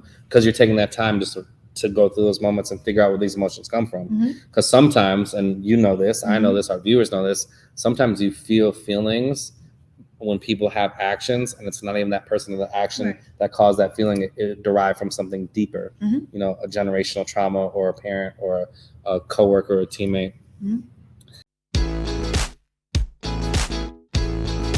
know, because you're taking that time just to go through those moments and figure out where these emotions come from. Because sometimes, and you know this, I know this, our viewers know this, sometimes you feel feelings when people have actions, and it's not even that person or the action that caused that feeling. It derived from something deeper, you know, a generational trauma or a parent or a coworker or a teammate.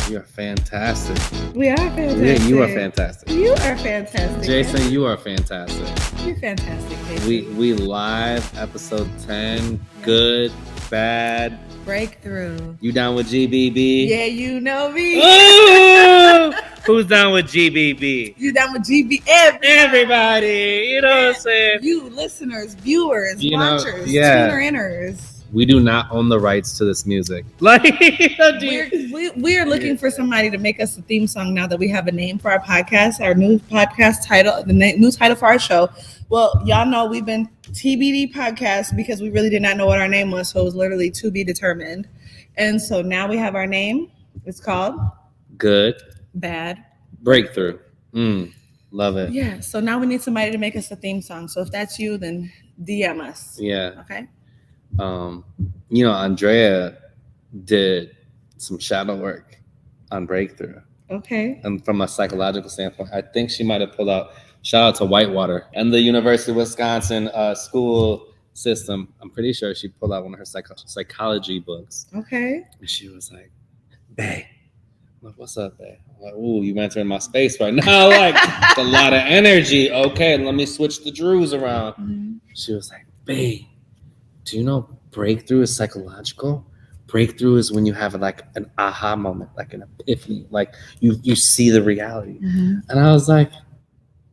You are fantastic. We are fantastic. Yeah, you are fantastic. You are fantastic. Jason, you are fantastic. You're fantastic, baby. We live episode 10. Good, bad, breakthrough. You down with GBB? Yeah, you know me. Ooh! Who's down with GBB? You down with GBB? Everybody. You know what I'm saying? You listeners, viewers, you watchers, tuner-inners. We do not own the rights to this music. Like we're looking for somebody to make us a theme song now that we have a name for our podcast, our new podcast title, the new title for our show. Well, y'all know we've been TBD podcast because we really did not know what our name was, so it was literally to be determined. And so now we have our name. It's called Good, Bad, Breakthrough. Love it. Yeah. So now we need somebody to make us a theme song. So if that's you, then DM us. Yeah. Okay. You know, Andrea did some shadow work on Breakthrough. Okay. And from a psychological standpoint, I think she might have pulled out, shout out to Whitewater and the University of Wisconsin school system. I'm pretty sure she pulled out one of her psychology books. Okay. And she was like, babe. I'm like, what's up, babe? I'm like, ooh, you entering my space right now. Like, it's a lot of energy. Okay, let me switch the Drews around. Mm-hmm. She was like, babe, do you know breakthrough is psychological? Breakthrough is when you have like an aha moment, like an epiphany, like you see the reality. Mm-hmm. And I was like,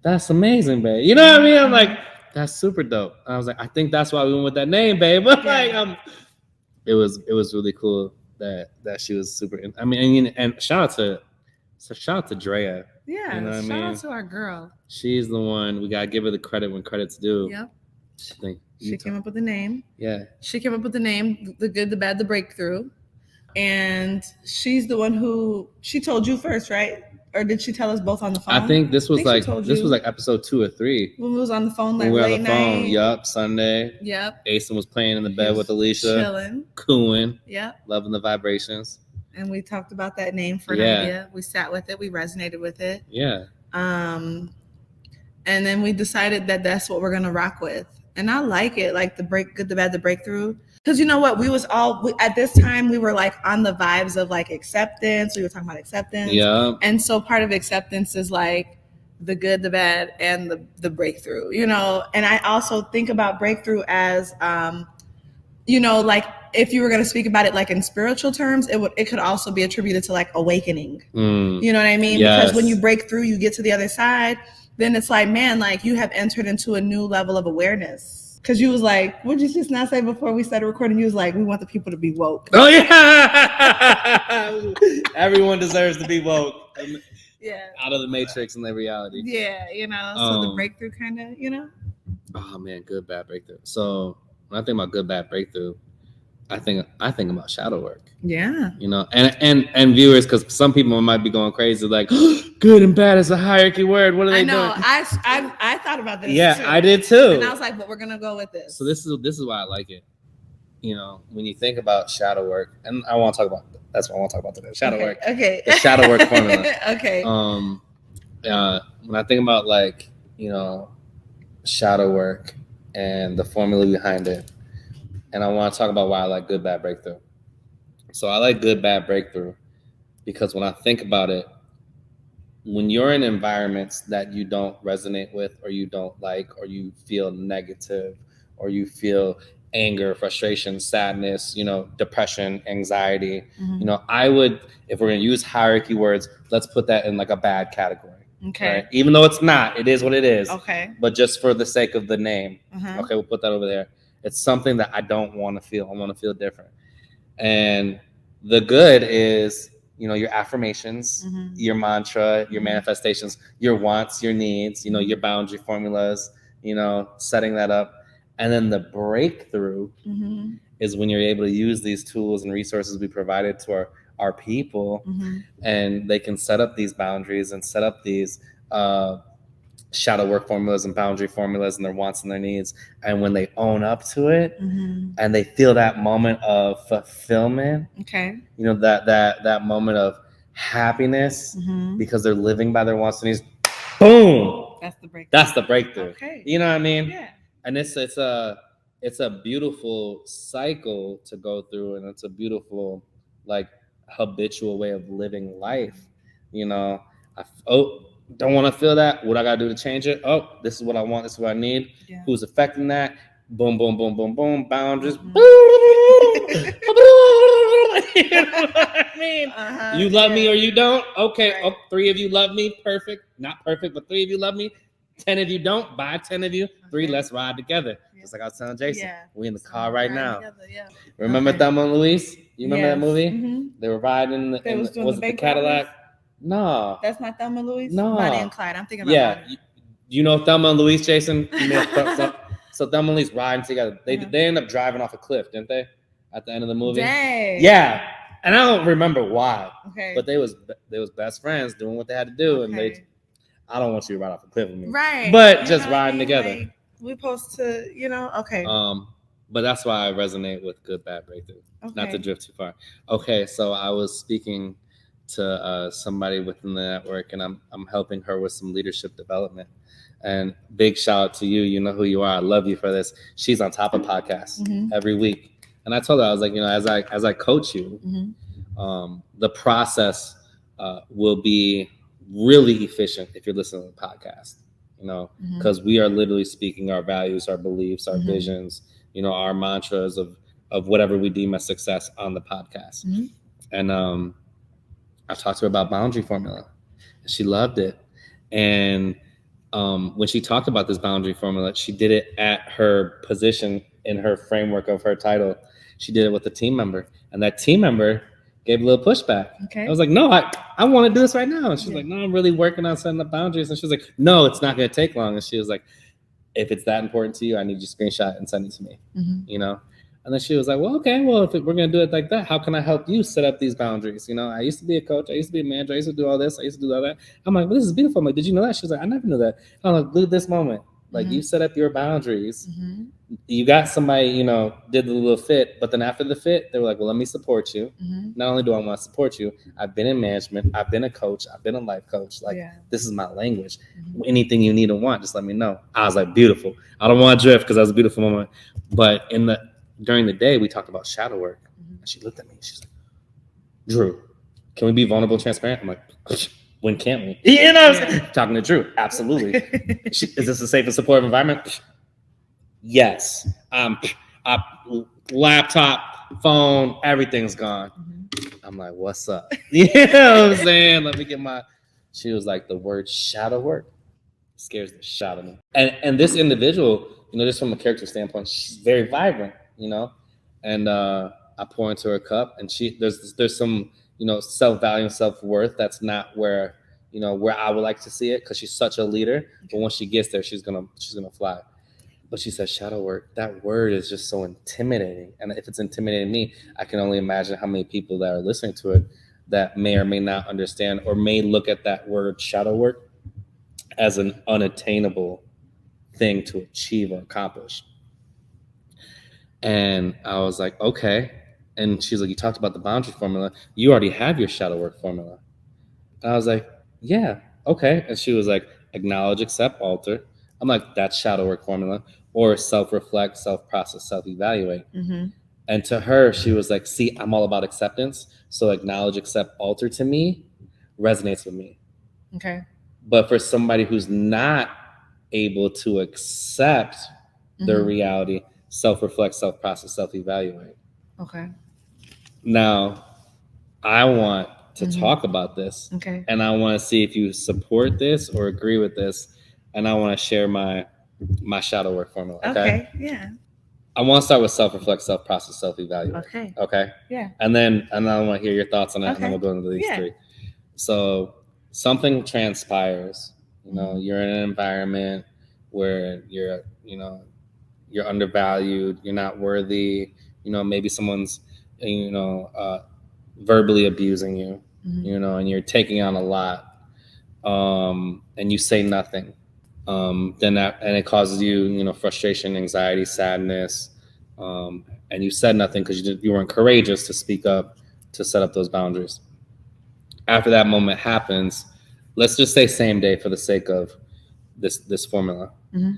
that's amazing, babe. You know what I mean? I'm like, that's super dope. And I was like, I think that's why we went with that name, babe. But like, it was really cool that she was super. I mean, and shout out to Drea. Yeah, you know shout out to our girl. She's the one. We gotta give her the credit when credit's due. Yep. I think she came up with the name. Yeah. She came up with the name, The Good, the Bad, the Breakthrough. And she's the one who, she told you first, right? Or did she tell us both on the phone? I think this was like episode 2 or 3. When we was on the phone, like when we were late on the night. phone. Yup, Sunday. Yep. Asen was playing in the bed with Alicia. Chilling. Cooing. Yep. Loving the vibrations. And we talked about that name for an idea. We sat with it. We resonated with it. Yeah. And then we decided that that's what we're going to rock with. And I like it, like the good, the bad, the breakthrough. Because you know what? We was all, at this time, we were like on the vibes of like acceptance. We were talking about acceptance. Yeah. And so part of acceptance is like the good, the bad, and the breakthrough, you know? And I also think about breakthrough as, you know, like if you were going to speak about it like in spiritual terms, it could also be attributed to like awakening. You know what I mean? Yes. Because when you break through, you get to the other side. Then it's like, man, like you have entered into a new level of awareness. Because you was like, what did you just not say before we started recording? You was like, we want the people to be woke. Oh, yeah. Everyone deserves to be woke. Yeah. Out of the matrix and their reality. Yeah, you know, so the breakthrough kind of, you know? Oh, man, good, bad breakthrough. So when I think about good, bad breakthrough, I think about shadow work. Yeah. You know, and viewers, because some people might be going crazy, like, good and bad is a hierarchy word. What are they doing? I thought about this. Yeah, too. I did too. And I was like, but we're gonna go with this. So this is why I like it. You know, when you think about shadow work, and I want to talk about that's what I want to talk about today. Shadow work. Okay. The shadow work formula. Okay. When I think about like, you know, shadow work and the formula behind it. And I want to talk about why I like good, bad, breakthrough. So I like good, bad, breakthrough because when I think about it, when you're in environments that you don't resonate with or you don't like or you feel negative or you feel anger, frustration, sadness, you know, depression, anxiety, you know, I would, if we're going to use hierarchy words, let's put that in like a bad category. Okay. Right? Even though it's not, it is what it is. Okay. But just for the sake of the name. Okay, we'll put that over there. It's something that I don't want to feel. I want to feel different. And the good is, you know, your affirmations, your mantra, your manifestations, your wants, your needs, you know, your boundary formulas, you know, setting that up. And then the breakthrough is when you're able to use these tools and resources we provided to our people and they can set up these boundaries and set up these shadow work formulas and boundary formulas and their wants and their needs. And when they own up to it and they feel that moment of fulfillment, you know, that moment of happiness because they're living by their wants and needs, boom. That's the breakthrough. Okay. You know what I mean? Yeah. And it's a beautiful cycle to go through, and it's a beautiful, like, habitual way of living life. You know, don't want to feel that. What I gotta do to change it? Oh, this is what I want. This is what I need. Yeah. Who's affecting that? Boom, boom, boom, boom, boom. Boundaries. You know what I mean? You love me or you don't. Okay. Right. Oh, 3 of you love me. Perfect. Not perfect, but 3 of you love me. 10 of you don't. Bye, 10 of you. 3, let's ride together. Yeah. Just like I was telling Jason. Yeah. We in the car right now. Yeah. Remember Thelma and Louise? You remember that movie? They were riding was it the Cadillac? No. That's not Thelma and Louise? No. Bonnie and Clyde. I'm thinking about Bonnie. You know Thelma and Louise, Jason? So Thelma and Louise riding together. They end up driving off a cliff, didn't they? At the end of the movie. Dang. Yeah. And I don't remember why. Okay. But they was best friends doing what they had to do. Okay. And I don't want you to ride off a cliff with me. Right. But just riding together. Like, we supposed to, okay. But that's why I resonate with Good Bad Breakthrough. Okay. Not to drift too far. Okay, so I was speaking to somebody within the network, and I'm helping her with some leadership development. And big shout out to you. You know who you are. I love you for this. She's on top of podcasts every week. And I told her, I was like, as I coach you, the process will be really efficient if you're listening to the podcast, because we are literally speaking our values, our beliefs, our visions, our mantras of whatever we deem as success on the podcast. And I talked to her about boundary formula. She loved it. And when she talked about this boundary formula, she did it at her position in her framework of her title. She did it with a team member, and that team member gave a little pushback. Okay. I was like, no, I want to do this right now. And she's like, no, I'm really working on setting up boundaries. And she was like, no, it's not going to take long. And she was like, if it's that important to you, I need you to screenshot and send it to me, And then she was like, well, okay, well, if we're going to do it like that, how can I help you set up these boundaries? I used to be a coach. I used to be a manager. I used to do all this. I used to do all that. I'm like, well, this is beautiful. I'm like, did you know that? She was like, I never knew that. I'm like, look at this moment. Like, you set up your boundaries. You got somebody, did the little fit. But then after the fit, they were like, well, let me support you. Not only do I want to support you, I've been in management. I've been a coach. I've been a life coach. Like, this is my language. Anything you need and want, just let me know. I was like, beautiful. I don't want to drift because that was a beautiful moment. But during the day, we talked about shadow work. And she looked at me and she's like, Drew, can we be vulnerable and transparent? I'm like, when can't we? Talking to Drew, absolutely. Is this a safe and supportive environment? Yes. Laptop, phone, everything's gone. I'm like, what's up? You know what I'm saying? Let me get she was like, the word shadow work scares the shit out of me. And this individual, just from a character standpoint, she's very vibrant, and I pour into her cup, and there's some, self-value and self-worth that's not where I would like to see it, because she's such a leader. But once she gets there, she's gonna fly. But she said shadow work. That word is just so intimidating. And if it's intimidating me, I can only imagine how many people that are listening to it that may or may not understand, or may look at that word shadow work as an unattainable thing to achieve or accomplish. And I was like, okay. And she's like, you talked about the boundary formula. You already have your shadow work formula. And I was like, yeah, okay. And she was like, acknowledge, accept, alter. I'm like, that's shadow work formula. Or self-reflect, self-process, self-evaluate. And to her, she was like, see, I'm all about acceptance. So acknowledge, accept, alter to me resonates with me. Okay. But for somebody who's not able to accept their reality, self-reflect, self-process, self-evaluate. Okay. Now, I want to talk about this. Okay. And I want to see if you support this or agree with this. And I want to share my shadow work formula. Okay. Yeah. I want to start with self-reflect, self-process, self-evaluate. Okay. Okay. Yeah. And then I want to hear your thoughts on that, and then we'll go into these three. So something transpires. You're in an environment where you're undervalued. You're not worthy. Maybe someone's, verbally abusing you. And you're taking on a lot. And you say nothing. then it causes you, frustration, anxiety, sadness, and you said nothing because you weren't courageous to speak up, to set up those boundaries. After that moment happens, let's just say same day for the sake of this formula. Mm-hmm.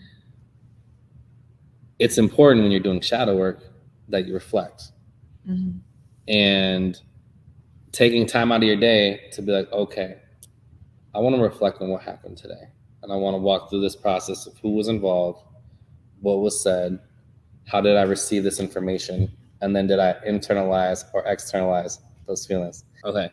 It's important when you're doing shadow work that you reflect. Mm-hmm. And taking time out of your day to be like, okay, I want to reflect on what happened today. And I want to walk through this process of who was involved, what was said, how did I receive this information, and then did I internalize or externalize those feelings? Okay,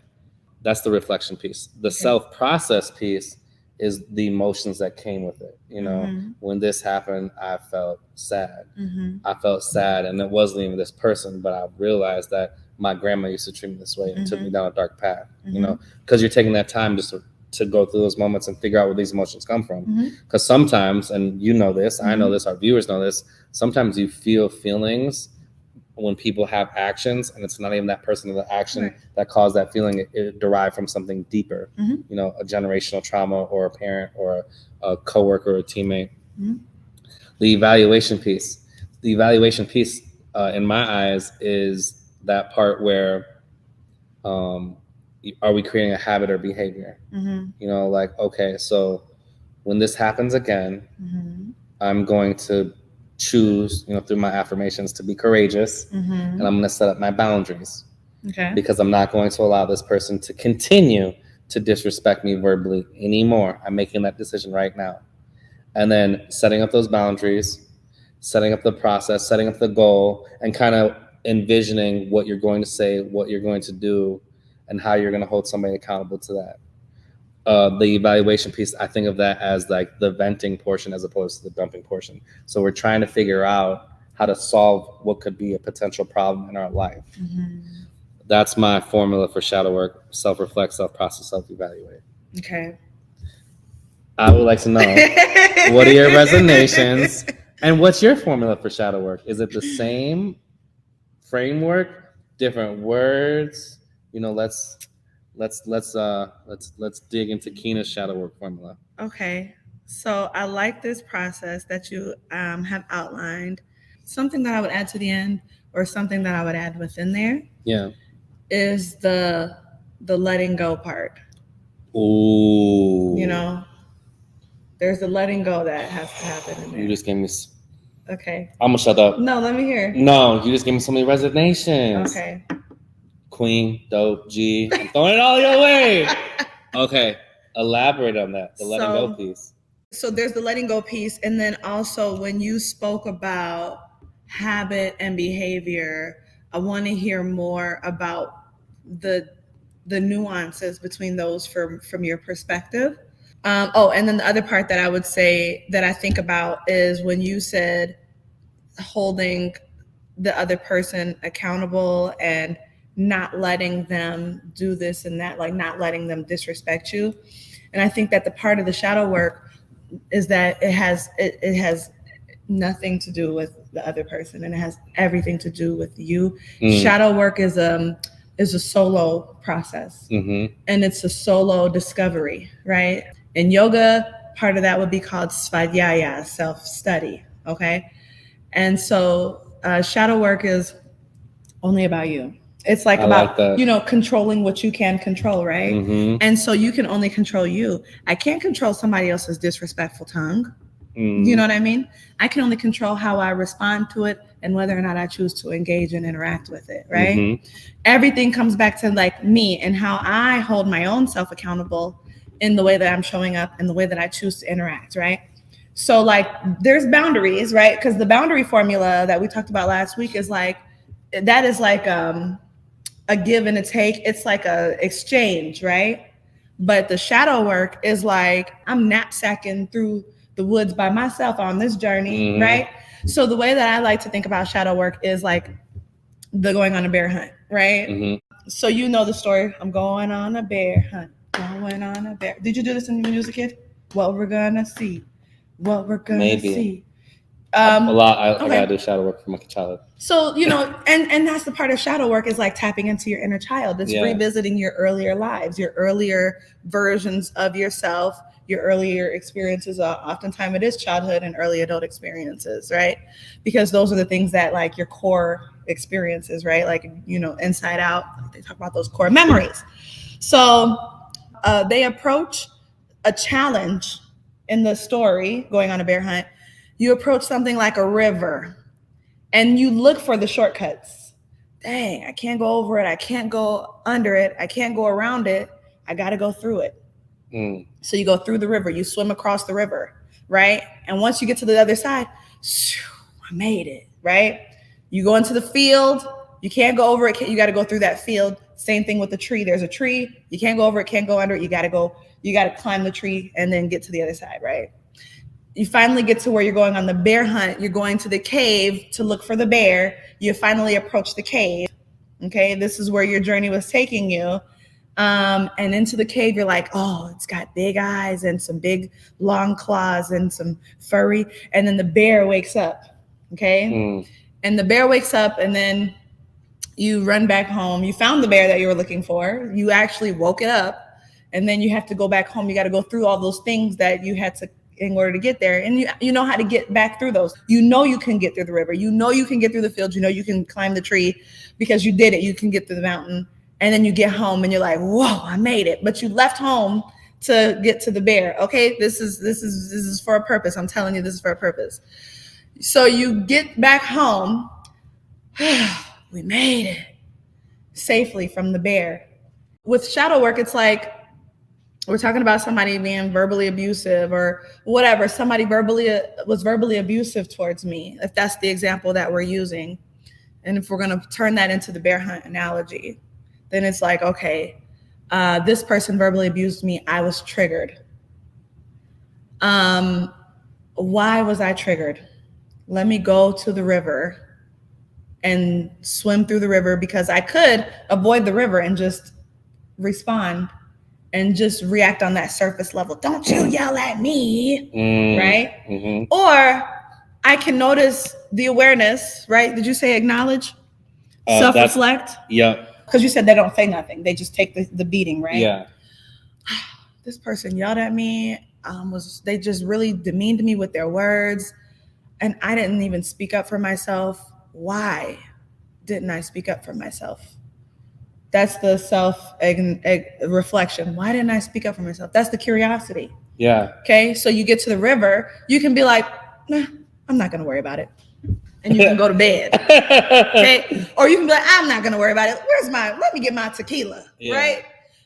that's the reflection piece. The self-process piece is the emotions that came with it. Mm-hmm. When this happened, I felt sad. Mm-hmm. I felt sad, and it wasn't even this person, but I realized that my grandma used to treat me this way and took me down a dark path, because you're taking that time just to go through those moments and figure out where these emotions come from. Because sometimes, and you know this, I know this, our viewers know this, sometimes you feel feelings when people have actions, and it's not even that person or the action that caused that feeling. It derived from something deeper, a generational trauma, or a parent, or a coworker, or a teammate. The evaluation piece. The evaluation piece, in my eyes, is that part where are we creating a habit or behavior? Like, okay, so when this happens again, I'm going to choose, through my affirmations, to be courageous, and I'm going to set up my boundaries, because I'm not going to allow this person to continue to disrespect me verbally anymore. I'm making that decision right now. And then setting up those boundaries, setting up the process, setting up the goal, and kind of envisioning what you're going to say, what you're going to do, and how you're going to hold somebody accountable to that. The evaluation piece, I think of that as like the venting portion as opposed to the dumping portion. So we're trying to figure out how to solve what could be a potential problem in our life. That's my formula for shadow work: self-reflect, self-process, self-evaluate. Okay. I would like to know, what are your resonations, and what's your formula for shadow work? Is it the same framework, different words? Let's dig into Keena's shadow work formula. Okay, so I like this process that you have outlined. Something that I would add to the end, or something that I would add within there, is the letting go part. Ooh. There's the letting go that has to happen in there. You just gave me. Okay. I'm gonna shut up. No, let me hear. No, you just gave me so many resignations. Okay. Queen, dope, G. I'm throwing it all your way. Okay, elaborate on that. The letting go piece. So there's the letting go piece, and then also when you spoke about habit and behavior, I want to hear more about the nuances between those from your perspective. And then the other part that I would say that I think about is when you said holding the other person accountable and not letting them do this and that, like not letting them disrespect you. And I think that the part of the shadow work is that it has nothing to do with the other person, and it has everything to do with you. Shadow work is a solo process, and it's a solo discovery, right? In yoga, part of that would be called svadhyaya, self-study, okay? And so shadow work is only about you. It's like controlling what you can control, right? And so you can only control you. I can't control somebody else's disrespectful tongue. You know what I mean? I can only control how I respond to it and whether or not I choose to engage and interact with it, right? Everything comes back to like me and how I hold my own self accountable in the way that I'm showing up and the way that I choose to interact, right? So like there's boundaries, right? Because the boundary formula that we talked about last week is like, that is like a give and a take. It's like a exchange, right? But the shadow work is like, I'm knapsacking through the woods by myself on this journey, right? So the way that I like to think about shadow work is like the going on a bear hunt, right? So you know the story. I'm going on a bear hunt. Going on a bear. Did you do this when you was a kid? What we're gonna see. What we're gonna see. A lot. I gotta do shadow work for my child. So, and that's the part of shadow work is like tapping into your inner child. It's revisiting your earlier lives, your earlier versions of yourself, your earlier experiences. Oftentimes it is childhood and early adult experiences, right? Because those are the things that like your core experiences, right? Like, Inside Out, they talk about those core memories. So they approach a challenge in the story, going on a bear hunt. You approach something like a river and you look for the shortcuts. Dang, I can't go over it. I can't go under it. I can't go around it. I got to go through it. So you go through the river, you swim across the river, right? And once you get to the other side, I made it, right? You go into the field, you can't go over it. You got to go through that field. Same thing with the tree. There's a tree. You can't go over it, can't go under it. You got to climb the tree and then get to the other side, right? You finally get to where you're going on the bear hunt. You're going to the cave to look for the bear. You finally approach the cave. Okay, this is where your journey was taking you. And into the cave, you're like, oh, it's got big eyes and some big long claws and some furry. And then the bear wakes up. Okay. And the bear wakes up and then you run back home. You found the bear that you were looking for. You actually woke it up. And then you have to go back home. You got to go through all those things that you had to in order to get there. And you know how to get back through those. You can get through the river. You can get through the field. You can climb the tree because you did it. You can get through the mountain. And then you get home and you're like, whoa, I made it. But you left home to get to the bear. Okay, this is for a purpose. I'm telling you, this is for a purpose. So you get back home. We made it safely from the bear. With shadow work, it's like we're talking about somebody being verbally abusive or whatever. Somebody was verbally abusive towards me, if that's the example that we're using. And if we're going to turn that into the bear hunt analogy, then it's like, okay, this person verbally abused me. I was triggered. Why was I triggered? Let me go to the river and swim through the river, because I could avoid the river and just respond and just react on that surface level. Don't you yell at me, right? Mm-hmm. Or I can notice the awareness, right? Did you say acknowledge? Self-reflect? Yeah. Because you said they don't say nothing. They just take the beating, right? Yeah. This person yelled at me. They just really demeaned me with their words. And I didn't even speak up for myself. Why didn't I speak up for myself? That's the self-reflection. Why didn't I speak up for myself? That's the curiosity. Yeah. Okay. So you get to the river, you can be like, nah, I'm not going to worry about it. And you can go to bed. Okay. Or you can be like, I'm not going to worry about it. Let me get my tequila. Yeah. Right.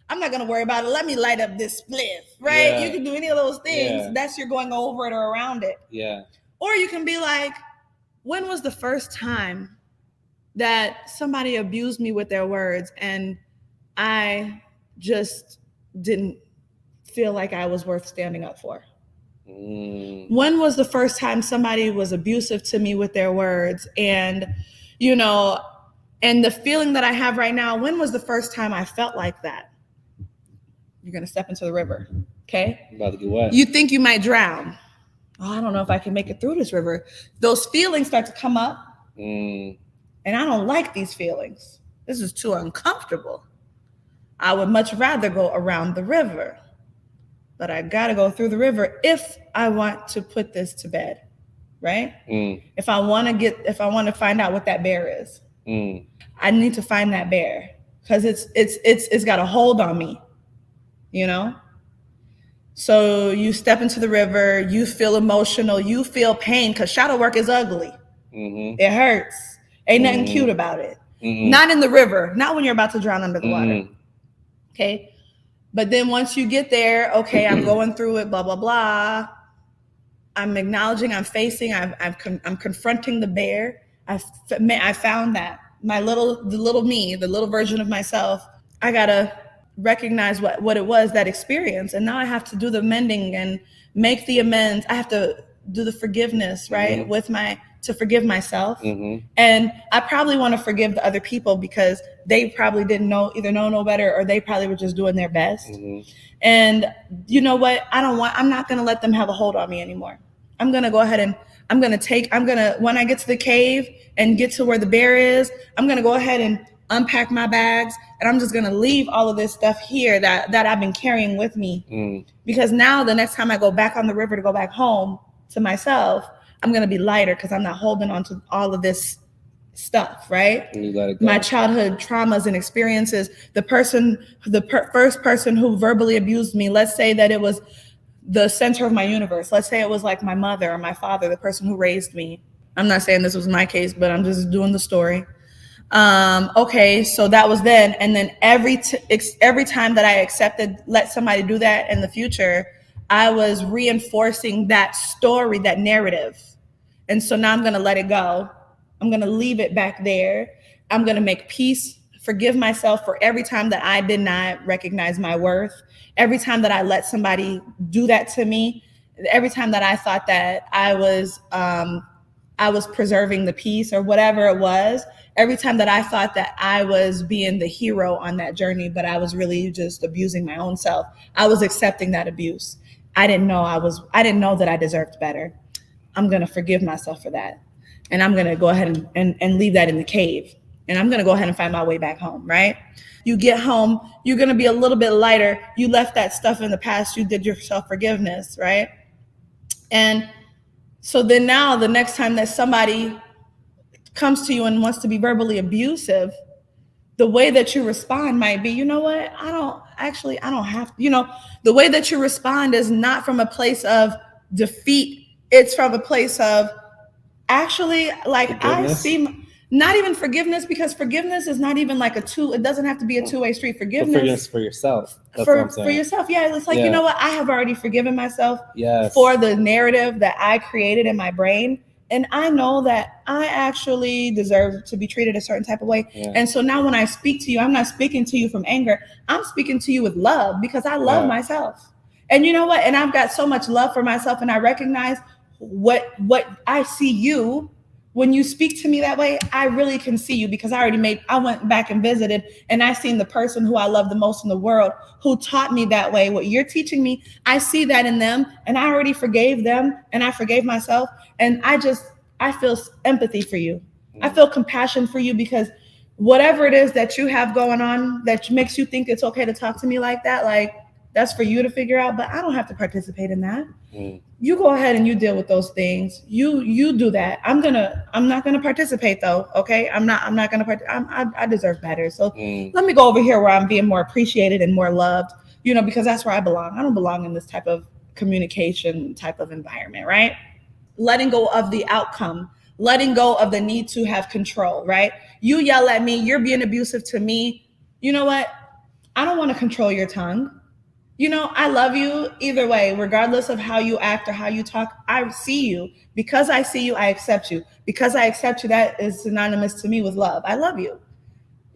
I'm not going to worry about it. Let me light up this spliff. Right. Yeah. You can do any of those things. Yeah. That's you're going over it or around it. Yeah. Or you can be like, when was the first time that somebody abused me with their words and I just didn't feel like I was worth standing up for? When was the first time somebody was abusive to me with their words? And, and the feeling that I have right now, when was the first time I felt like that? You're going to step into the river. Okay. About to get wet. You think you might drown. Oh, I don't know if I can make it through this river. Those feelings start to come up. And I don't like these feelings. This is too uncomfortable. I would much rather go around the river, but I got to go through the river if I want to put this to bed, right? If I want to find out what that bear is, I need to find that bear because it's got a hold on me, So you step into the river, you feel emotional, you feel pain because shadow work is ugly. It hurts. Ain't nothing cute about it. Not in the river, not when you're about to drown under the water. Okay. But then once you get there, okay, I'm going through it, blah, blah, blah. I'm acknowledging, I'm facing, I'm confronting the bear. I found that the little version of myself, I got to recognize what it was, that experience. And now I have to do the mending and make the amends. I have to do the forgiveness, right? To forgive myself. And I probably want to forgive the other people because they probably didn't either know no better, or they probably were just doing their best. And you know what? I'm not going to let them have a hold on me anymore. I'm going to go ahead and when I get to the cave and get to where the bear is, I'm going to go ahead unpack my bags, and I'm just going to leave all of this stuff here that I've been carrying with me. Because now the next time I go back on the river to go back home to myself, I'm going to be lighter because I'm not holding on to all of this stuff, right? And you let it go. My childhood traumas and experiences, the first person who verbally abused me, let's say that it was the center of my universe. Let's say it was like my mother or my father, the person who raised me. I'm not saying this was my case, but I'm just doing the story. Okay, so that was then. And then every time that I let somebody do that in the future, I was reinforcing that story, that narrative. And so now I'm going to let it go. I'm going to leave it back there. I'm going to make peace, forgive myself for every time that I did not recognize my worth. Every time that I let somebody do that to me, every time that I thought that I was preserving the peace or whatever it was, every time that I thought that I was being the hero on that journey, but I was really just abusing my own self. I was accepting that abuse. I didn't know that I deserved better. I'm going to forgive myself for that. And I'm going to go ahead and leave that in the cave. And I'm going to go ahead and find my way back home, right? You get home, you're going to be a little bit lighter. You left that stuff in the past. You did yourself forgiveness, right? And so then now the next time that somebody comes to you and wants to be verbally abusive, the way that you respond might be, you know what? I don't have, the way that you respond is not from a place of defeat. It's from a place of actually, like, forgiveness. I see, not even forgiveness, because forgiveness is not even like it doesn't have to be a two-way street. Forgiveness for yourself. That's what I'm saying. For yourself. Yeah. It's like, you know what? I have already forgiven myself Yes. for the narrative that I created in my brain. And I know that I actually deserve to be treated a certain type of way. Yeah. And so now when I speak to you, I'm not speaking to you from anger. I'm speaking to you with love, because I love myself. And you know what? And I've got so much love for myself, and I recognize what I see you. When you speak to me that way, I really can see you, because I went back and visited, and I seen the person who I love the most in the world, who taught me that way. What you're teaching me, I see that in them, and I already forgave them, and I forgave myself. And I feel empathy for you. I feel compassion for you, because whatever it is that you have going on that makes you think it's okay to talk to me like that, like, that's for you to figure out, but I don't have to participate in that. You go ahead and you deal with those things. You do that. I'm not gonna participate though. Okay, I'm not gonna. I deserve better. So let me go over here where I'm being more appreciated and more loved. Because that's where I belong. I don't belong in this type of communication type of environment, right? Letting go of the outcome, letting go of the need to have control, right? You yell at me, you're being abusive to me. You know what? I don't want to control your tongue. I love you either way, regardless of how you act or how you talk. I see you. Because I see you, I accept you. Because I accept you, that is synonymous to me with love. I love you.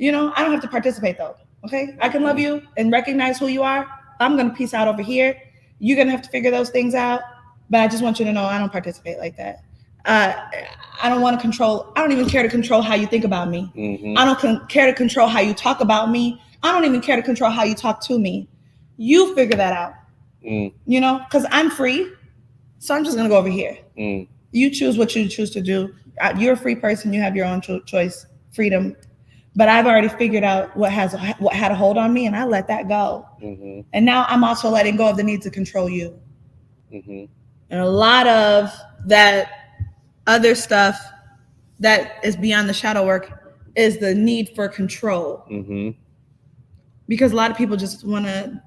I don't have to participate though. Okay. I can love you and recognize who you are. I'm going to peace out over here. You're going to have to figure those things out. But I just want you to know I don't participate like that. I don't want to control. I don't even care to control how you think about me. I don't care to control how you talk about me. I don't even care to control how you talk to me. You figure that out, because I'm free. So I'm just going to go over here. You choose what you choose to do. You're a free person. You have your own choice, freedom. But I've already figured out what had a hold on me, and I let that go. And now I'm also letting go of the need to control you. And a lot of that other stuff that is beyond the shadow work is the need for control. Because a lot of people just want to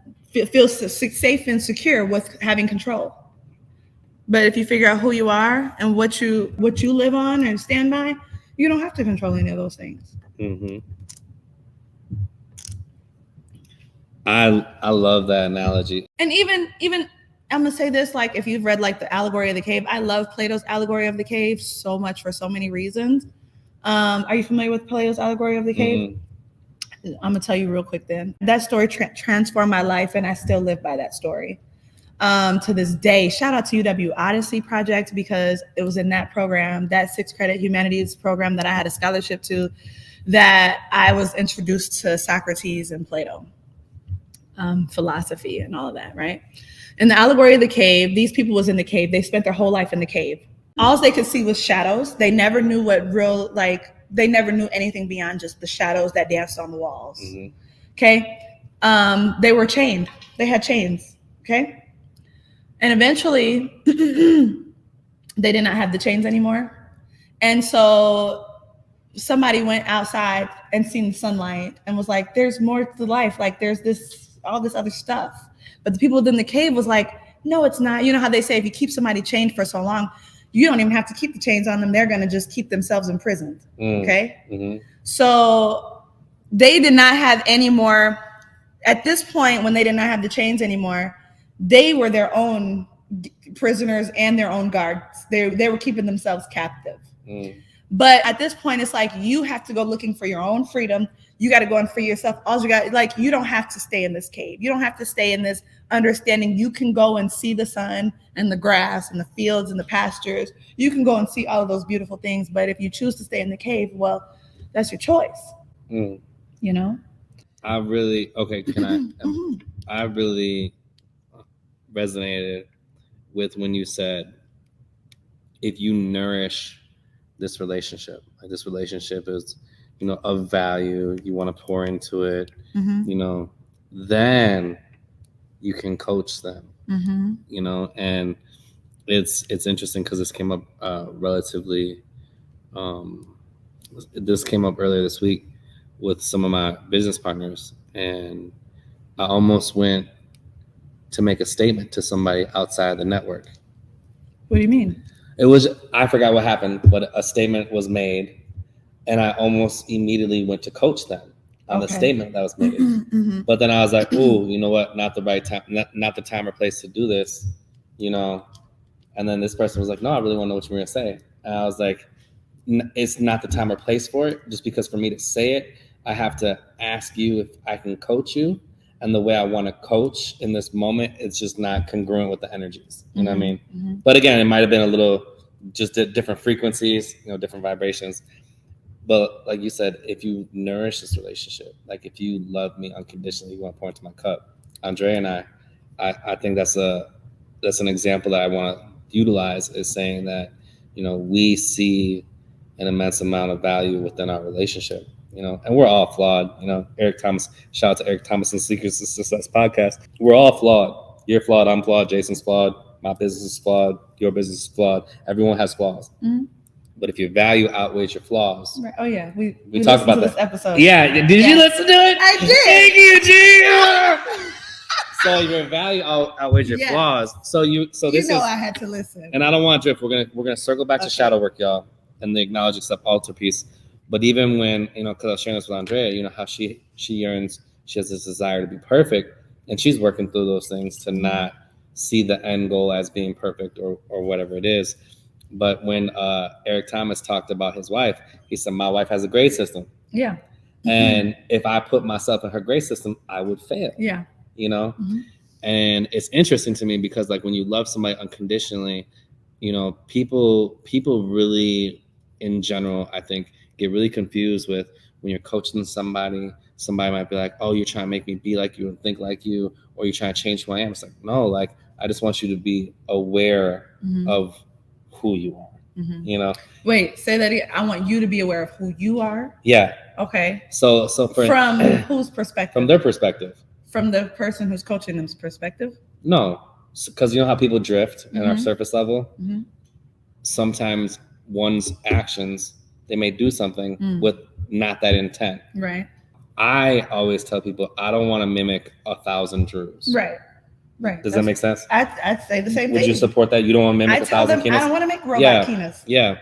feel safe and secure with having control. But if you figure out who you are and what you live on and stand by, you don't have to control any of those things. I love that analogy. And even I'm gonna say this, like, if you've read like the Allegory of the Cave, I love Plato's Allegory of the Cave so much for so many reasons. Are you familiar with Plato's Allegory of the Cave? I'm gonna tell you real quick then. That story transformed my life, and I still live by that story to this day. Shout out to UW Odyssey Project, because it was in that program, that 6 credit humanities program that I had a scholarship to, that I was introduced to Socrates and Plato, philosophy and all of that, right? In the Allegory of the Cave, these people was in the cave. They spent their whole life in the cave. All they could see was shadows. They never knew what real, like, they never knew anything beyond just the shadows that danced on the walls. Mm-hmm. Okay. They were chained. They had chains. Okay. And eventually they did not have the chains anymore. And so somebody went outside and seen the sunlight and was like, there's more to life. Like there's all this other stuff. But the people within the cave was like, no, it's not. You know how they say if you keep somebody chained for so long, you don't even have to keep the chains on them. They're going to just keep themselves imprisoned. Okay. Mm-hmm. So they did not have any more. At this point, when they did not have the chains anymore, they were their own prisoners and their own guards. They were keeping themselves captive. But at this point, it's like you have to go looking for your own freedom. You got to go and free yourself. All you got, like, you don't have to stay in this cave. You don't have to stay in this understanding. You can go and see the sun and the grass and the fields and the pastures. You can go and see all of those beautiful things. But if you choose to stay in the cave, well, that's your choice. You know? I really resonated with when you said, if you nourish this relationship, like this relationship is, you know, of value, you want to pour into it, you know, then you can coach them, you know. And it's interesting because this came up this came up earlier this week with some of my business partners, and I almost went to make a statement to somebody outside the network. What do you mean? I forgot what happened, but a statement was made, and I almost immediately went to coach them on the statement that was made. But then I was like, "Ooh, you know what? Not the right time, not the time or place to do this," you know. And then this person was like, "No, I really want to know what you were gonna say." And I was like, "It's not the time or place for it. Just because for me to say it, I have to ask you if I can coach you, and the way I want to coach in this moment, it's just not congruent with the energies." You know what I mean? But again, it might have been a little just different frequencies, you know, different vibrations. But like you said, if you nourish this relationship, like if you love me unconditionally, you want to pour into my cup. Andrea and I think that's an example that I want to utilize, is saying that, you know, we see an immense amount of value within our relationship. You know, and we're all flawed. You know, Eric Thomas, shout out to Eric Thomas and Secrets of Success podcast. We're all flawed. You're flawed. I'm flawed. Jason's flawed. My business is flawed. Your business is flawed. Everyone has flaws. But if your value outweighs your flaws, right. Oh yeah, we talked about this episode. Yeah, did you listen to it? I did. Thank you, G. So your value outweighs your flaws. So this is. I had to listen. And I don't want to drift. We're gonna circle back to shadow work, y'all, and the acknowledge, accept, alter piece. But even when, you know, because I was sharing this with Andrea, you know, how she yearns, she has this desire to be perfect, and she's working through those things to not see the end goal as being perfect or whatever it is. But when Eric Thomas talked about his wife, he said, my wife has a grade system. Yeah. And if I put myself in her grade system, I would fail. Yeah. You know? And it's interesting to me because, like, when you love somebody unconditionally, you know, people really, in general, I think, get really confused with when you're coaching somebody might be like, oh, you're trying to make me be like you and think like you, or you're trying to change who I am. It's like, no, like, I just want you to be aware of who you are, you know? Wait, say that again. I want you to be aware of who you are. Yeah. Okay. So from whose perspective? From their perspective. From the person who's coaching them's perspective? No, because you know how people drift in our surface level? Sometimes one's actions, they may do something with not that intent. Right. I always tell people, I don't want to mimic 1,000 Drews. Right. Right. Does that make sense? I'd say the same thing. Would you support that? You don't want to mimic 1,000 Kinas? I don't want to make robot Kinas. Yeah.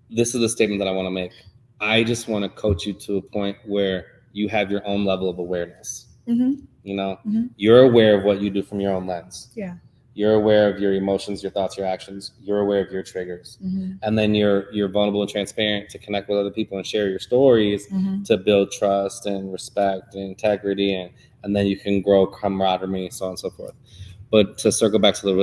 This is the statement that I want to make. I just want to coach you to a point where you have your own level of awareness. You know, you're aware of what you do from your own lens. Yeah. You're aware of your emotions, your thoughts, your actions. You're aware of your triggers. And then you're vulnerable and transparent to connect with other people and share your stories to build trust and respect and integrity. And then you can grow camaraderie, so on and so forth. But to circle back to the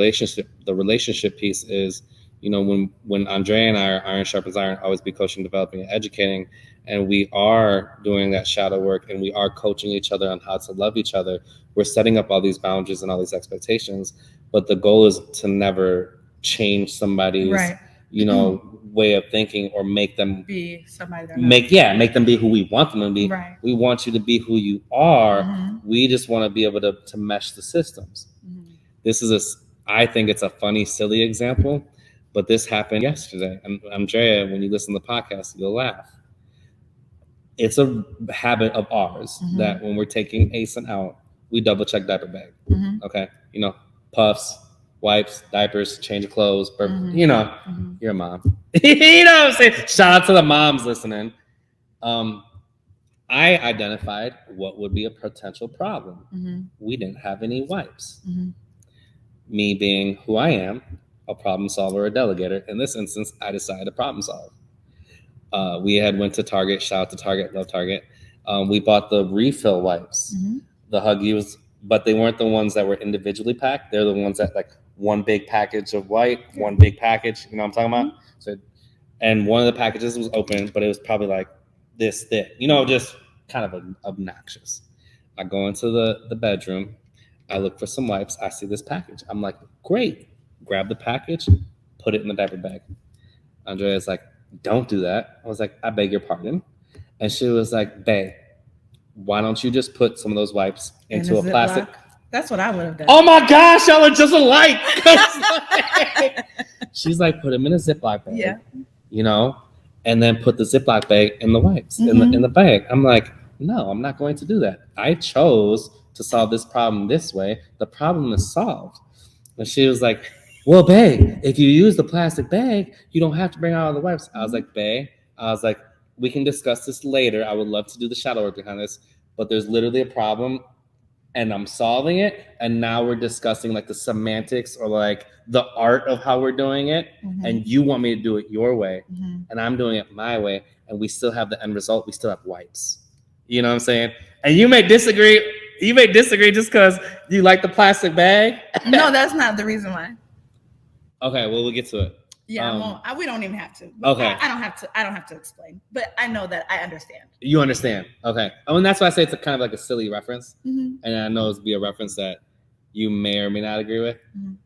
relationship piece is, you know, when Andrea and I are iron sharpens iron, always be coaching, developing, and educating, and we are doing that shadow work and we are coaching each other on how to love each other, we're setting up all these boundaries and all these expectations. But the goal is to never change somebody's way of thinking, or make them be somebody they're not. Make them be who we want them to be. Right. We want you to be who you are. We just want to be able to mesh the systems. This is I think it's a funny, silly example, but this happened yesterday. And Andrea, when you listen to the podcast, you'll laugh. It's a habit of ours that when we're taking Asen out, we double check diaper bag. Okay. Puffs, wipes, diapers, change of clothes, you're a mom. You know what I'm saying? Shout out to the moms listening. I identified what would be a potential problem. We didn't have any wipes. Me being who I am, a problem solver, a delegator. In this instance, I decided to problem solve. We had went to Target. Shout out to Target. Love Target. We bought the refill wipes, the Huggies, but they weren't the ones that were individually packed. They're the ones that like one big package of white, one big package. You know what I'm talking about? So, and one of the packages was open, but it was probably like this thick. Just kind of obnoxious. I go into the bedroom. I look for some wipes. I see this package. I'm like, great. Grab the package, put it in the diaper bag. Andrea's like, don't do that. I was like, I beg your pardon. And she was like, babe, why don't you just put some of those wipes into a plastic? That's what I would have done. Oh my gosh, y'all are just alike. She's like, put them in a Ziploc bag. Yeah. And then put the Ziploc bag in the wipes in the bag. I'm like, no, I'm not going to do that. I chose to solve this problem this way. The problem is solved. And she was like, well, babe, if you use the plastic bag, you don't have to bring out all the wipes. I was like, babe, we can discuss this later. I would love to do the shadow work behind this, but there's literally a problem and I'm solving it. And now we're discussing like the semantics or like the art of how we're doing it. And you want me to do it your way and I'm doing it my way. And we still have the end result. We still have wipes. You know what I'm saying? And you may disagree. You may disagree just because you like the plastic bag. No, that's not the reason why. Okay, well, we'll get to it. Yeah, we don't even have to. Okay. I don't have to explain, but I know that I understand. You understand. Okay. Oh, and that's why I say it's a kind of like a silly reference. And I know it's be a reference that you may or may not agree with.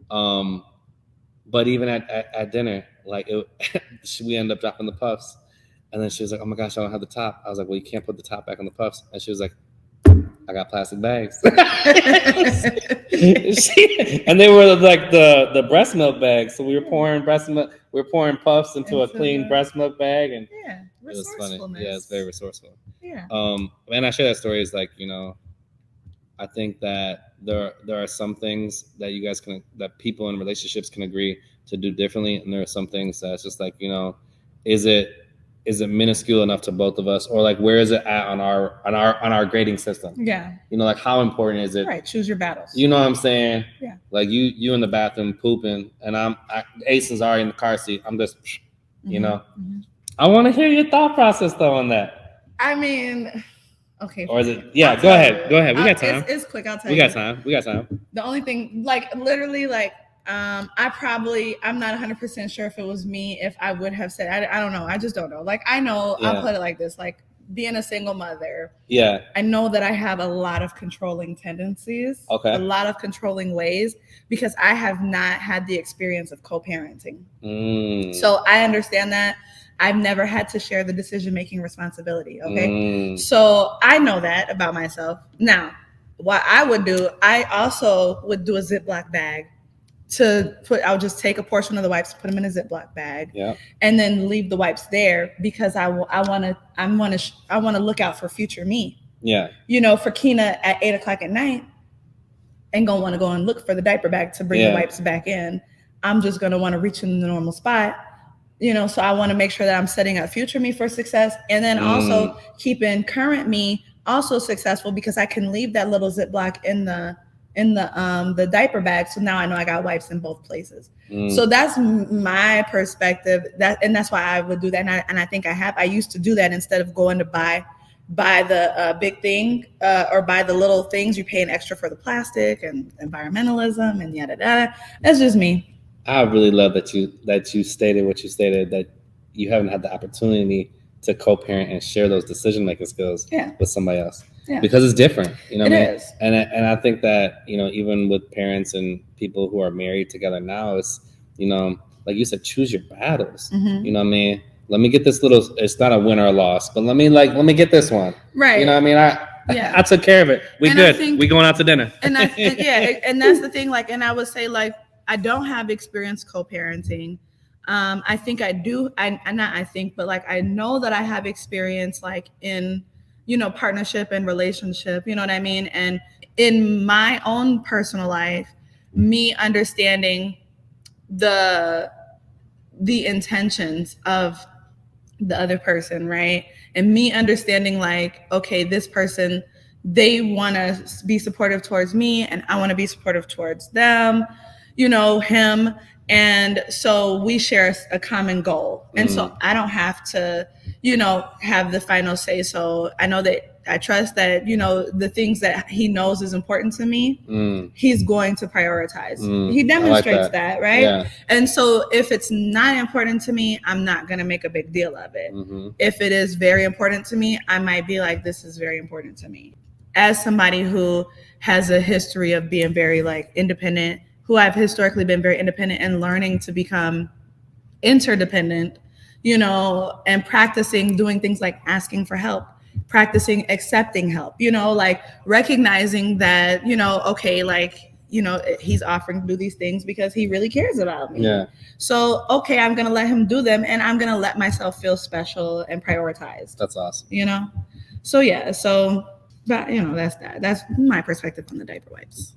But even at dinner, like we ended up dropping the puffs. And then she was like, oh my gosh, I don't have the top. I was like, well, you can't put the top back on the puffs. And she was like, I got plastic bags. And they were like the breast milk bags. So we were pouring breast milk, we were pouring puffs into a clean breast milk bag. And it was funny. Yeah, it's very resourceful. Yeah. And I share that story is like, I think that there are some things that you guys that people in relationships can agree to do differently. And there are some things that's just like, is it minuscule enough to both of us, or like where is it at on our grading system? Yeah. Like how important is it? Right. Choose your battles. You know what I'm saying? Yeah. Like you in the bathroom pooping, and Asen's already in the car seat. I'm just, I want to hear your thought process though on that. I mean, okay. Or is it? Yeah. Go ahead. We got time. It's quick. I'll tell you. We got time. The only thing, like literally, like. I'm not 100% sure if it was me, if I would have said, I don't know. I just don't know. Like, I know, I'll put it like this, like being a single mother. Yeah. I know that I have a lot of controlling tendencies. Okay. A lot of controlling ways because I have not had the experience of co-parenting. So I understand that. I've never had to share the decision-making responsibility. Okay. So I know that about myself. Now, what I would do, I also would do a Ziploc bag. I'll just take a portion of the wipes, put them in a Ziploc bag, and then leave the wipes there because I want to look out for future me. Yeah. For Keena at 8:00 at night, ain't gonna want to go and look for the diaper bag to bring the wipes back in. I'm just gonna want to reach in the normal spot. So I want to make sure that I'm setting up future me for success, and then also keeping current me also successful because I can leave that little Ziploc in the diaper bag. So now I know I got wipes in both places. So that's my perspective. That's why I would do that. And I think I used to do that instead of going to buy the big thing or buy the little things. You're paying extra for the plastic and environmentalism and yada yada. That's just me. I really love that you stated what you stated, that you haven't had the opportunity to co-parent and share those decision-making skills with somebody else. Yeah. Because it's different, It is. And I think that, even with parents and people who are married together now, it's, like you said, choose your battles. Mm-hmm. You know what I mean? Let me get this little, it's not a win or a loss, but let me get this one. Right. You know what I mean? I took care of it. We good. We going out to dinner. And that's the thing. Like, and I would say, like, I don't have experience co-parenting. I think I do. But like, I know that I have experience, like, in, partnership and relationship, you know what I mean? And in my own personal life, me understanding the intentions of the other person, right? And me understanding, like, okay, this person, they want to be supportive towards me and I want to be supportive towards them, him. And so we share a common goal. And so I don't have to, have the final say. So I know that I trust that, the things that he knows is important to me, he's going to prioritize. He demonstrates that, right? Yeah. And so if it's not important to me, I'm not going to make a big deal of it. If it is very important to me, I might be like, this is very important to me. As somebody who has a history of being very, like, independent, who I've historically been very independent and learning to become interdependent, and practicing doing things like asking for help, practicing accepting help, like recognizing that, okay, like, he's offering to do these things because he really cares about me. Yeah. So, okay, I'm going to let him do them and I'm going to let myself feel special and prioritized. That's awesome. So, yeah. So, but, that's that. That's my perspective on the diaper wipes.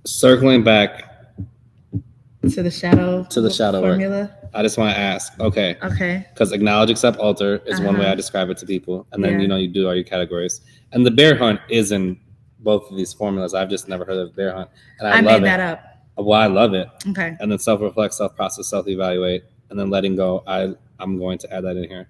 Circling back to the shadow formula. Work. I just want to ask, okay, because acknowledge, accept, alter is one way I describe it to people, and then you do all your categories, and the bear hunt is in both of these formulas. I've just never heard of bear hunt, and I love made that up. Well, I love it. Okay, and then self-reflect, self-process, self-evaluate, and then letting go. I'm going to add that in here.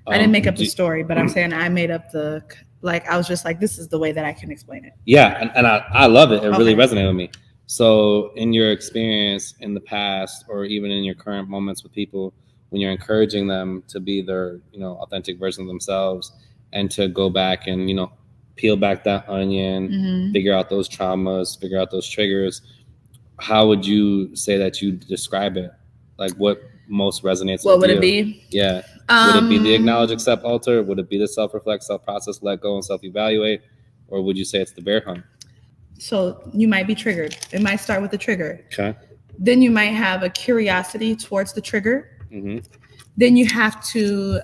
I didn't make up the story, but I'm saying I made up the, like, I was just like, this is the way that I can explain it. Yeah, and I love it. It really resonated with me. So in your experience in the past, or even in your current moments with people, when you're encouraging them to be their, authentic version of themselves and to go back and, peel back that onion, figure out those traumas, figure out those triggers, how would you say that you describe it? Like, what most resonates with you? What would it be? Yeah. Would it be the acknowledge, accept, alter? Would it be the self-reflect, self-process, let go, and self-evaluate? Or would you say it's the bear hunt? So you might be triggered. It might start with the trigger. Okay. Then you might have a curiosity towards the trigger. Then you have to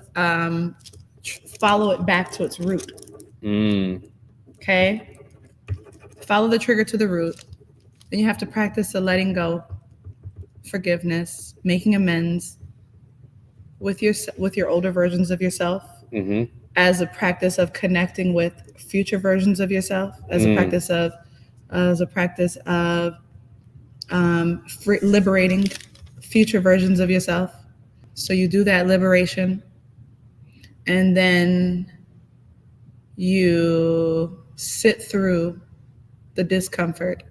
follow it back to its root. Okay. Follow the trigger to the root. Then you have to practice the letting go, forgiveness, making amends with your older versions of yourself, as a practice of connecting with future versions of yourself, as a practice of liberating future versions of yourself. So you do that liberation, and then you sit through the discomfort.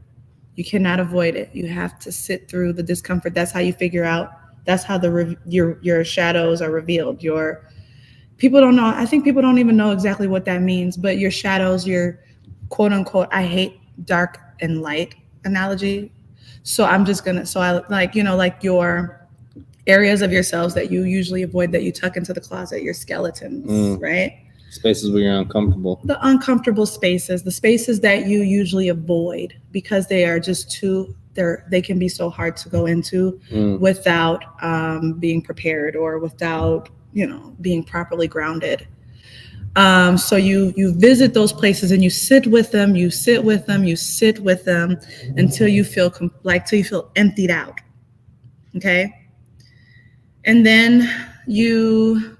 You cannot avoid it. You have to sit through the discomfort. That's how you figure out. That's how your shadows are revealed. People don't know. I think people don't even know exactly what that means. But your shadows, your quote unquote, I hate dark and light analogy. So I'm just gonna. So I like your areas of yourselves that you usually avoid, that you tuck into the closet, your skeletons, right? Spaces where you're uncomfortable. The uncomfortable spaces, the spaces that you usually avoid because they are just they can be so hard to go into without being prepared or without, being properly grounded. So you visit those places and you sit with them until you feel till you feel emptied out. Okay. And then you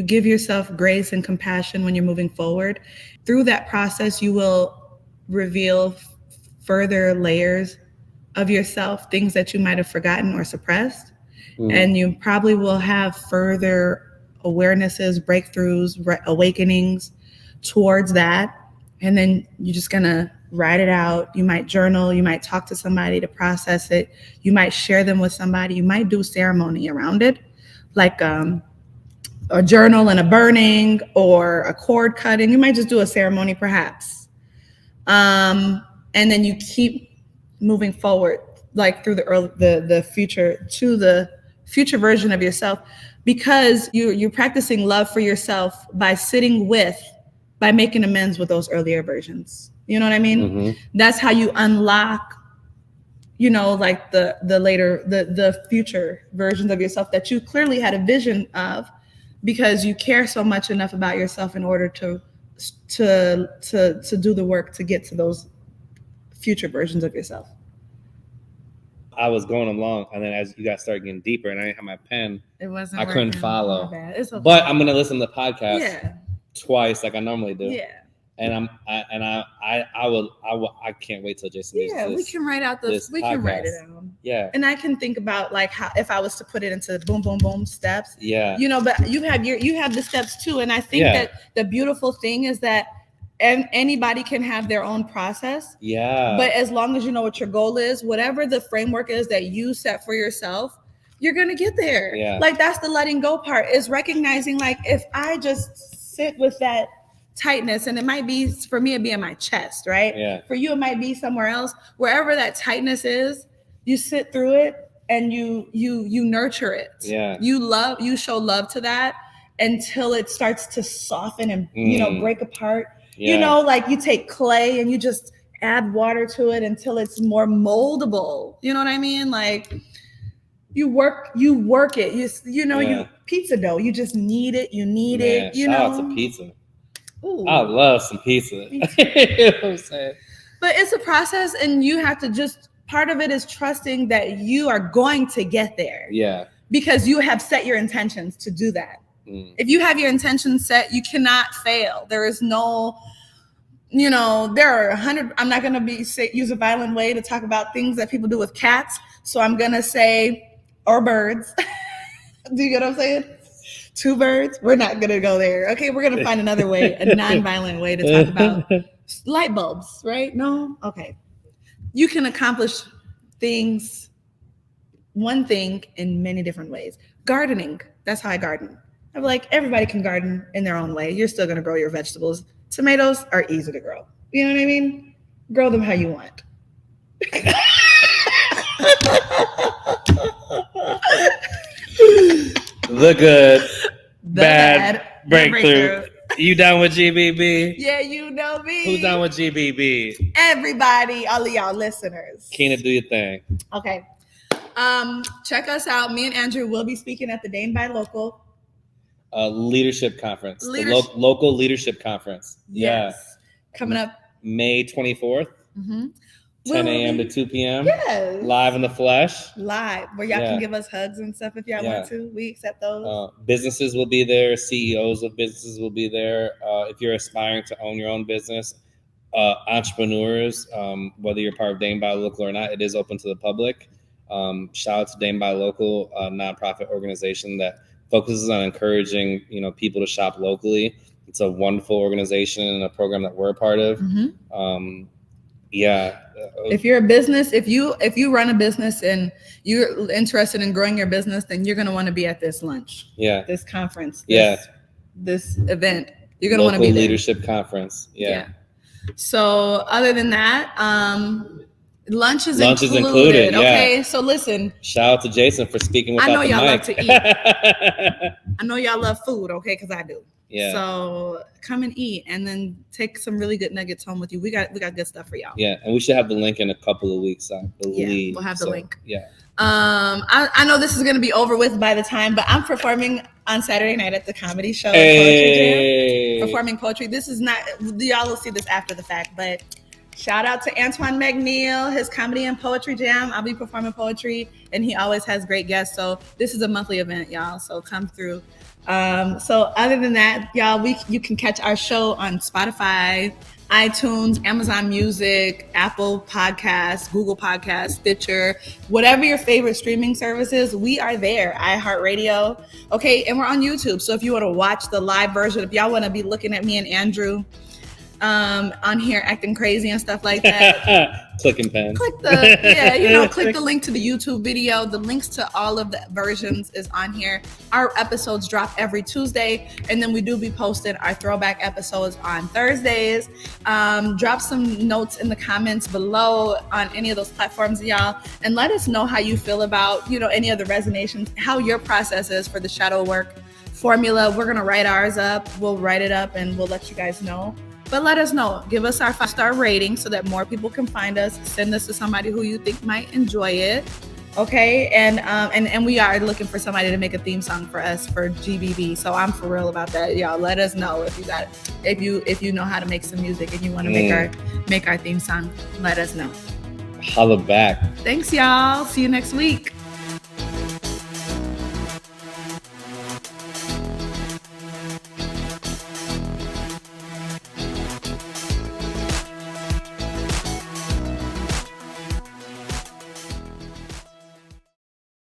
give yourself grace and compassion when you're moving forward. Through that process, you will reveal further layers of yourself, things that you might have forgotten or suppressed. And you probably will have further awarenesses, breakthroughs, awakenings towards that. And then you're just going to write it out. You might journal. You might talk to somebody to process it. You might share them with somebody. You might do a ceremony around it, like a journal and a burning or a cord cutting. You might just do a ceremony perhaps. And then you keep moving forward, like through the future to the future version of yourself, because you're practicing love for yourself by making amends with those earlier versions. You know what I mean? Mm-hmm. That's how you unlock, like the future versions of yourself that you clearly had a vision of, because you care so much enough about yourself in order to do the work to get to those future versions of yourself. I was going along, and then as you guys started getting deeper, and I didn't have my pen, I couldn't follow. It's okay. But I'm gonna listen to the podcast twice, like I normally do. Yeah. And I can't wait till Jason. We can write out we can write it down. Yeah. And I can think about like how, if I was to put it into boom, boom, boom steps. Yeah. But you have the steps too, and I think that the beautiful thing is that. And anybody can have their own process. Yeah. But as long as you know what your goal is, whatever the framework is that you set for yourself, you're going to get there. Yeah. Like that's the letting go part, is recognizing like if I just sit with that tightness, and it might be, for me, it'd be in my chest, right? Yeah. For you, it might be somewhere else. Wherever that tightness is, you sit through it and you nurture it. Yeah. You show love to that until it starts to soften and, break apart. Yeah. Like you take clay and you just add water to it until it's more moldable. You know what I mean? Like you work it. You pizza dough. You just knead it. You knead it. Shout out to pizza. Ooh. I love some pizza. You know what I'm saying? But it's a process, and you have to part of it is trusting that you are going to get there. Yeah. Because you have set your intentions to do that. If you have your intentions set, you cannot fail. There is no, there are 100. I'm not going to use a violent way to talk about things that people do with cats. So I'm going to say, or birds. Do you get what I'm saying? 2 birds. We're not going to go there. Okay. We're going to find another way, a non-violent way to talk about light bulbs, right? No. Okay. You can accomplish one thing in many different ways. Gardening. That's how I garden. I'm like, everybody can garden in their own way. You're still going to grow your vegetables. Tomatoes are easy to grow. You know what I mean? Grow them how you want. The good, bad breakthrough. You down with GBB? Yeah, you know me. Who's down with GBB? Everybody, all of y'all listeners. Keena, do your thing. Okay. Check us out. Me and Andrew will be speaking at the Dane by Local. Leadership conference. The local leadership conference. Yes. Yeah. Coming up May 24th. Mm-hmm. 10 a.m. to 2 p.m. Yes. Live in the flesh. Live. Where y'all can give us hugs and stuff if y'all want to. We accept those. Businesses will be there. CEOs of businesses will be there. If you're aspiring to own your own business, entrepreneurs, whether you're part of Dane by Local or not, it is open to the public. Shout out to Dane by Local, a nonprofit organization that focuses on encouraging, people to shop locally. It's a wonderful organization and a program that we're a part of. Mm-hmm. If you're a business, if you run a business and you're interested in growing your business, then you're going to want to be at this lunch. Yeah. This conference. This event. You're going to want to be there. Leadership conference. Yeah. So other than that, lunch is included. Okay. So listen. Shout out to Jason for speaking without the mic. I know y'all love to eat. I know y'all love food. Okay. Cause I do. Yeah. So come and eat, and then take some really good nuggets home with you. We got good stuff for y'all. Yeah, and we should have the link in a couple of weeks. I believe. We'll have the link. Yeah. I know this is gonna be over with by the time, but I'm performing on Saturday night at the comedy show. Hey. Poetry Jam. Performing poetry. This is not. Y'all will see this after the fact, but shout out to Antoine McNeil, his comedy and poetry jam. I'll be performing poetry, and he always has great guests. So this is a monthly event, y'all. So come through. So other than that, y'all, you can catch our show on Spotify, iTunes, Amazon Music, Apple Podcasts, Google Podcasts, Stitcher, whatever your favorite streaming service is, we are there. iHeartRadio. Okay. And we're on YouTube. So if you want to watch the live version, if y'all want to be looking at me and Andrew, on here acting crazy and stuff like that. clicking pen. Click the link to the YouTube video. The links to all of the versions is on here. Our episodes drop every Tuesday, and then we do be posting our throwback episodes on Thursdays. Drop some notes in the comments below on any of those platforms, y'all, and let us know how you feel about, any of the resonations, how your process is for the shadow work formula. We're gonna write ours up. We'll write it up and we'll let you guys know. But let us know. Give us our 5-star rating so that more people can find us. Send us to somebody who you think might enjoy it. Okay, and we are looking for somebody to make a theme song for us for GBB. So I'm for real about that, y'all. Let us know if you know how to make some music and you want to make our theme song. Let us know. Holla back. Thanks, y'all. See you next week.